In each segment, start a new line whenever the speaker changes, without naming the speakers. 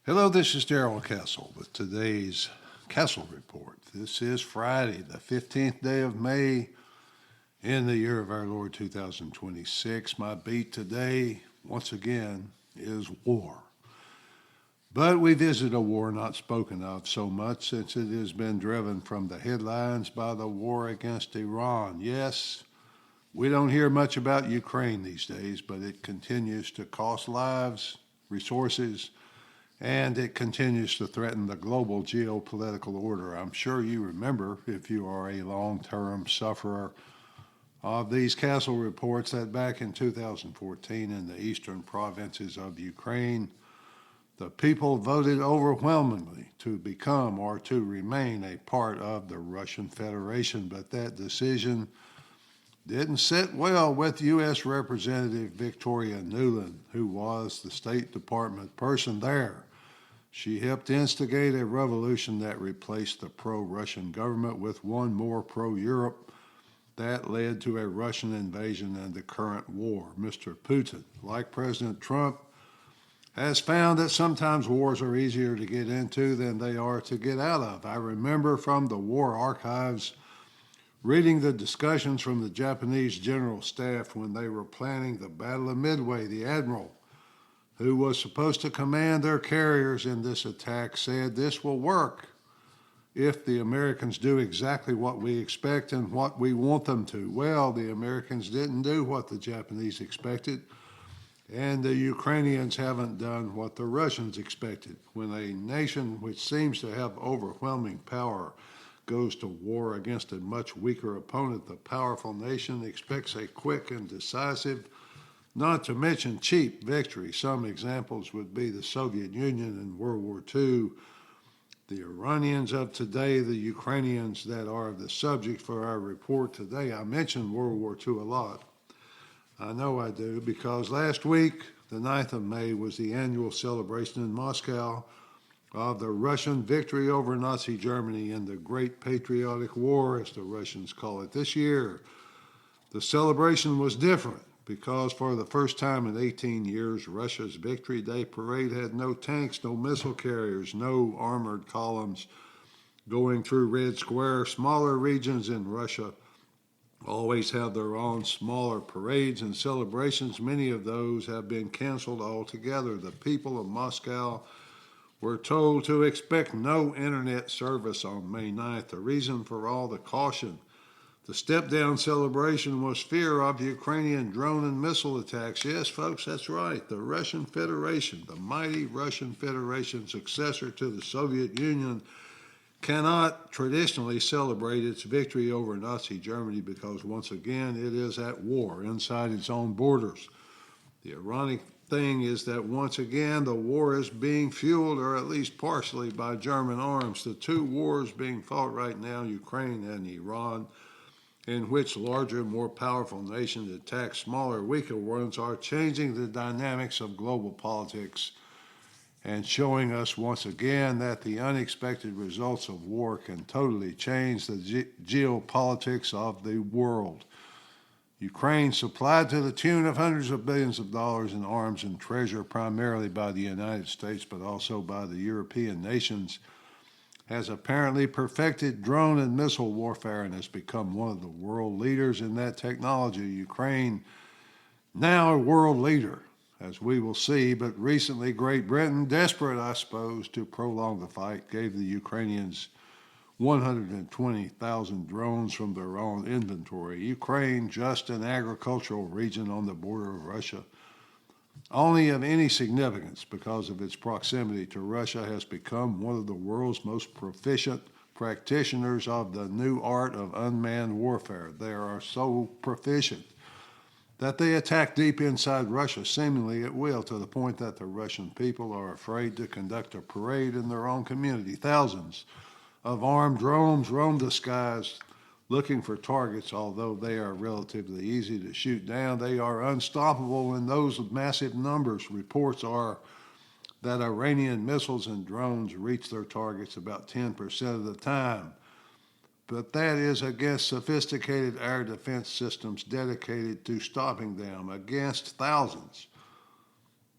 Hello, this is Darrell Castle with today's Castle Report. This is Friday, the 15th day of May in the year of our Lord 2026. My beat today, once again, is war. But we visit a war not spoken of so much since it has been driven from the headlines by the war against Iran. Yes, we don't hear much about Ukraine these days, but it continues to cost lives, resources, and it continues to threaten the global geopolitical order. I'm sure you remember, if you are a long term sufferer of these Castle reports, that back in 2014 in the eastern provinces of Ukraine, the people voted overwhelmingly to become or to remain a part of the Russian Federation, but that decision didn't sit well with U.S. Representative Victoria Nuland, who was the State Department person there. She helped instigate a revolution that replaced the pro-Russian government with one more pro-Europe that led to a Russian invasion and the current war. Mr. Putin, like President Trump, has found that sometimes wars are easier to get into than they are to get out of. I remember from the war archives reading the discussions from the Japanese general staff when they were planning the Battle of Midway. The admiral who was supposed to command their carriers in this attack, said this will work if the Americans do exactly what we expect and what we want them to. Well, the Americans didn't do what the Japanese expected, and the Ukrainians haven't done what the Russians expected. When a nation which seems to have overwhelming power goes to war against a much weaker opponent, the powerful nation expects a quick and decisive, not to mention cheap, victory. Some examples would be the Soviet Union in World War II, the Iranians of today, the Ukrainians that are the subject for our report today. I mentioned World War II a lot. I know I do because last week, the 9th of May, was the annual celebration in Moscow of the Russian victory over Nazi Germany in the Great Patriotic War, as the Russians call it. This year, the celebration was different because for the first time in 18 years, Russia's Victory Day parade had no tanks, no missile carriers, no armored columns going through Red Square. Smaller regions in Russia always have their own smaller parades and celebrations. Many of those have been canceled altogether. The people of Moscow were told to expect no internet service on May 9th. The reason for all the caution, the step-down celebration, was fear of Ukrainian drone and missile attacks. Yes, folks, that's right. The Russian Federation, the mighty Russian Federation, successor to the Soviet Union, cannot traditionally celebrate its victory over Nazi Germany because, once again, it is at war inside its own borders. The ironic thing is that, once again, the war is being fueled, or at least partially, by German arms. The two wars being fought right now, Ukraine and Iran, in which larger, more powerful nations attack smaller, weaker ones, are changing the dynamics of global politics and showing us once again that the unexpected results of war can totally change the geopolitics of the world. Ukraine, supplied to the tune of hundreds of billions of dollars in arms and treasure, primarily by the United States but also by the European nations, has apparently perfected drone and missile warfare and has become one of the world leaders in that technology. Ukraine, now a world leader, as we will see, but recently Great Britain, desperate, I suppose, to prolong the fight, gave the Ukrainians 120,000 drones from their own inventory. Ukraine, just an agricultural region on the border of Russia, only of any significance because of its proximity to Russia, has become one of the world's most proficient practitioners of the new art of unmanned warfare. They are so proficient that they attack deep inside Russia, seemingly at will, to the point that the Russian people are afraid to conduct a parade in their own community. Thousands of armed drones roam the skies looking for targets. Although they are relatively easy to shoot down, they are unstoppable in those massive numbers. Reports are that Iranian missiles and drones reach their targets about 10% of the time. But that is against sophisticated air defense systems dedicated to stopping them, against thousands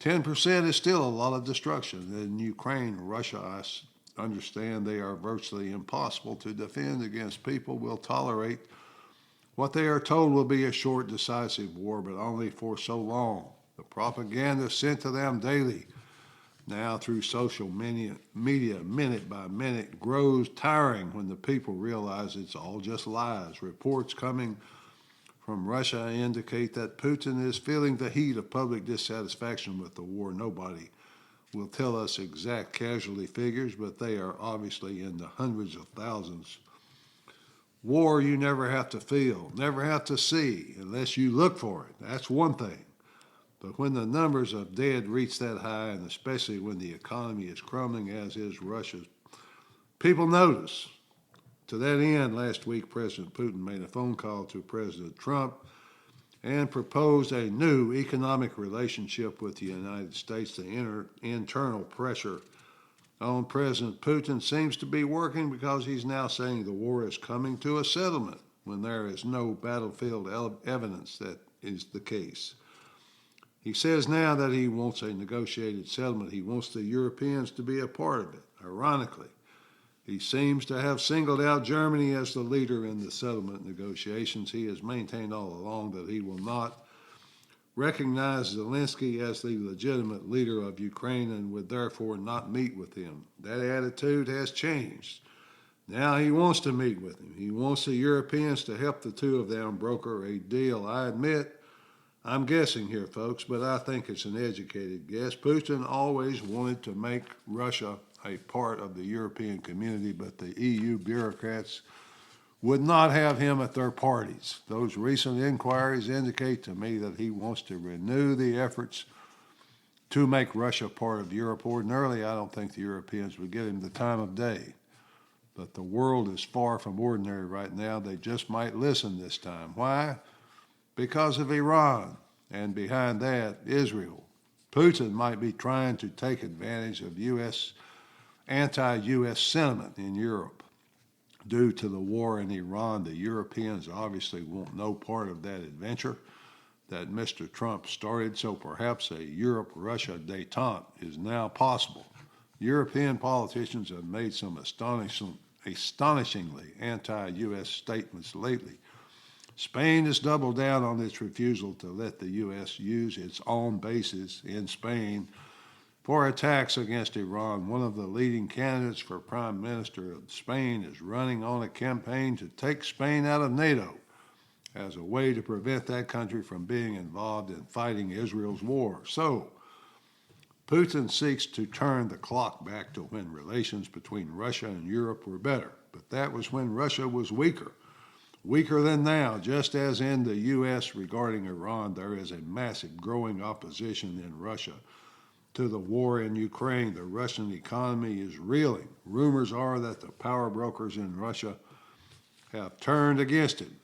10% is still a lot of destruction. In Ukraine, Russia, I understand they are virtually impossible to defend against. People will tolerate what they are told will be a short, decisive war, but only for so long. The propaganda sent to them daily, now through social media, minute by minute, grows tiring when the people realize it's all just lies. Reports coming from Russia indicate that Putin is feeling the heat of public dissatisfaction with the war. Nobody will tell us exact casualty figures, but they are obviously in the hundreds of thousands. War you never have to feel, never have to see, unless you look for it. That's one thing. But when the numbers of dead reach that high, and especially when the economy is crumbling, as is Russia's, people notice. To that end, last week, President Putin made a phone call to President Trump and proposed a new economic relationship with the United States. The internal pressure on President Putin seems to be working, because he's now saying the war is coming to a settlement when there is no battlefield evidence that is the case. He says now that he wants a negotiated settlement. He wants the Europeans to be a part of it. Ironically, he seems to have singled out Germany as the leader in the settlement negotiations. He has maintained all along that he will not recognize Zelensky as the legitimate leader of Ukraine and would therefore not meet with him. That attitude has changed. Now he wants to meet with him. He wants the Europeans to help the two of them broker a deal. I admit, I'm guessing here, folks, but I think it's an educated guess. Putin always wanted to make Russia a part of the European community, but the EU bureaucrats would not have him at their parties. Those recent inquiries indicate to me that he wants to renew the efforts to make Russia part of Europe. Ordinarily, I don't think the Europeans would give him the time of day. But the world is far from ordinary right now. They just might listen this time. Why? Because of Iran, and behind that, Israel. Putin might be trying to take advantage of anti-U.S. sentiment in Europe. Due to the war in Iran, the Europeans obviously want no part of that adventure that Mr. Trump started, so perhaps a Europe-Russia détente is now possible. European politicians have made some astonishingly anti-U.S. statements lately. Spain has doubled down on its refusal to let the U.S. use its own bases in Spain for attacks against Iran. One of the leading candidates for Prime Minister of Spain is running on a campaign to take Spain out of NATO as a way to prevent that country from being involved in fighting Israel's war. So, Putin seeks to turn the clock back to when relations between Russia and Europe were better. But that was when Russia was weaker than now. Just as in the U.S. regarding Iran, there is a massive growing opposition in Russia to the war in Ukraine. The Russian economy is reeling. Rumors are that the power brokers in Russia have turned against him.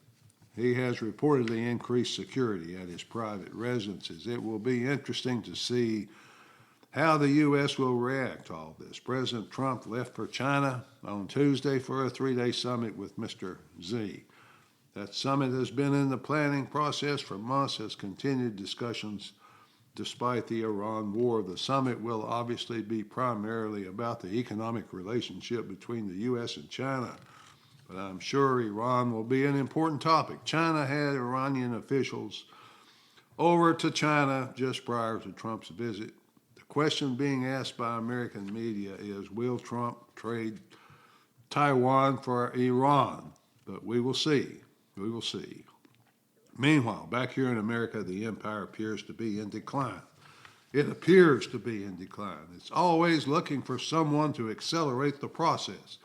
He has reportedly increased security at his private residences. It will be interesting to see how the U.S. will react to all this. President Trump left for China on Tuesday for a 3-day summit with Mr. Xi. That summit has been in the planning process for months, has continued discussions despite the Iran war. The summit will obviously be primarily about the economic relationship between the U.S. and China, but I'm sure Iran will be an important topic. China had Iranian officials over to China just prior to Trump's visit. The question being asked by American media is, will Trump trade Taiwan for Iran? But we will see. We will see. Meanwhile, back here in America, the empire appears to be in decline. It appears to be in decline. It's always looking for someone to accelerate the process.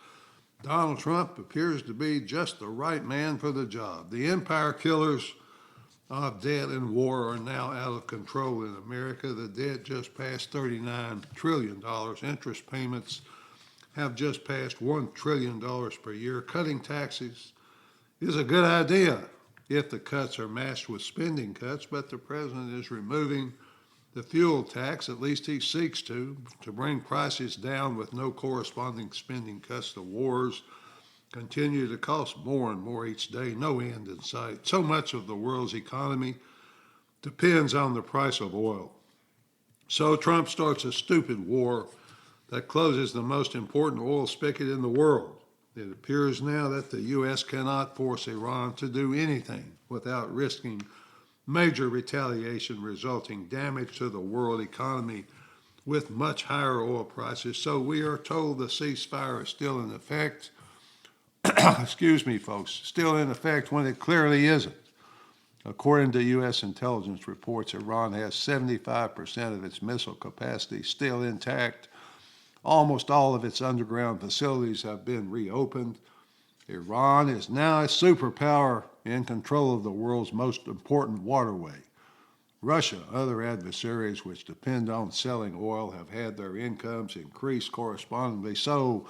Donald Trump appears to be just the right man for the job. The empire killers of debt and war are now out of control in America. The debt just passed $39 trillion. Interest payments have just passed $1 trillion per year. Cutting taxes is a good idea if the cuts are matched with spending cuts, but the president is removing the fuel tax, at least he seeks to bring prices down with no corresponding spending cuts. The wars continue to cost more and more each day, no end in sight. So much of the world's economy depends on the price of oil. So Trump starts a stupid war that closes the most important oil spigot in the world. It appears now that the U.S. cannot force Iran to do anything without risking major retaliation, resulting damage to the world economy with much higher oil prices. So we are told the ceasefire is still in effect. Excuse me, folks, still in effect when it clearly isn't. According to U.S. intelligence reports, Iran has 75% of its missile capacity still intact. Almost all of its underground facilities have been reopened. Iran is now a superpower in control of the world's most important waterway. Russia, other adversaries which depend on selling oil, have had their incomes increase correspondingly. So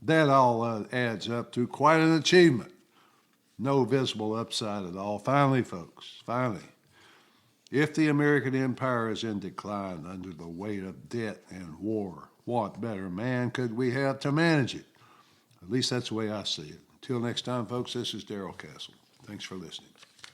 that all adds up to quite an achievement. No visible upside at all. Finally, folks, if the American empire is in decline under the weight of debt and war, what better man could we have to manage it? At least that's the way I see it. Until next time, folks, this is Darrell Castle. Thanks for listening.